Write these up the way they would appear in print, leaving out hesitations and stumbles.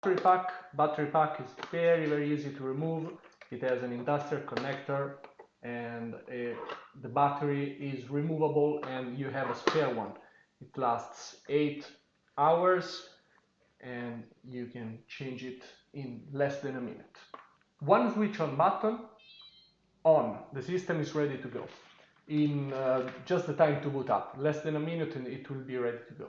Battery pack is very easy to remove. It has an industrial connector, and the battery is removable, and you have a spare one. It lasts 8 hours, and you can change it in less than a minute. One switch on button, on, the system is ready to go. In just the time to boot up, less than a minute, and it will be ready to go.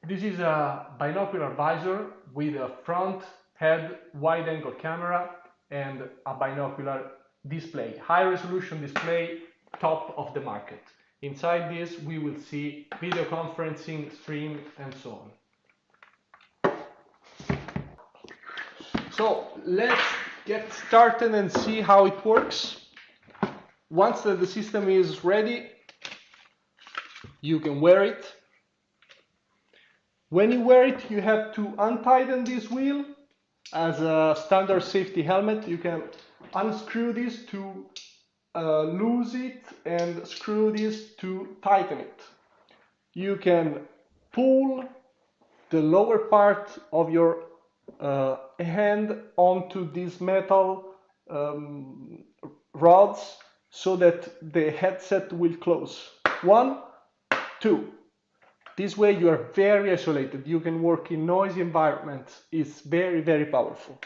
This is a binocular visor with a front head wide angle camera and a binocular display, high resolution display, top of the market. Inside this we will see video conferencing, stream, and so on. So let's get started and see how it works. Once the system is ready, you can wear it. When you wear it, you have to untighten this wheel. As a standard safety helmet, you can unscrew this to loose it and screw this to tighten it. You can pull the lower part of your hand onto these metal rods so that the headset will close. 1, 2. This way you are very isolated. You can work in noisy environments. It's very powerful.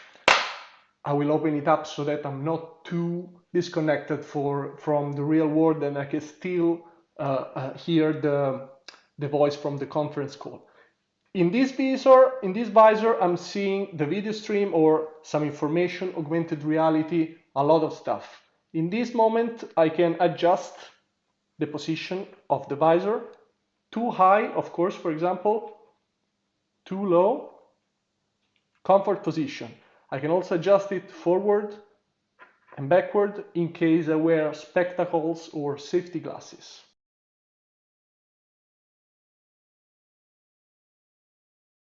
I will open it up so that I'm not too disconnected from the real world, and I can still hear the voice from the conference call. In this visor, I'm seeing the video stream or some information, augmented reality, a lot of stuff. In this moment, I can adjust the position of the visor. Too high, of course, for example, too low, comfort position. I can also adjust it forward and backward in case I wear spectacles or safety glasses.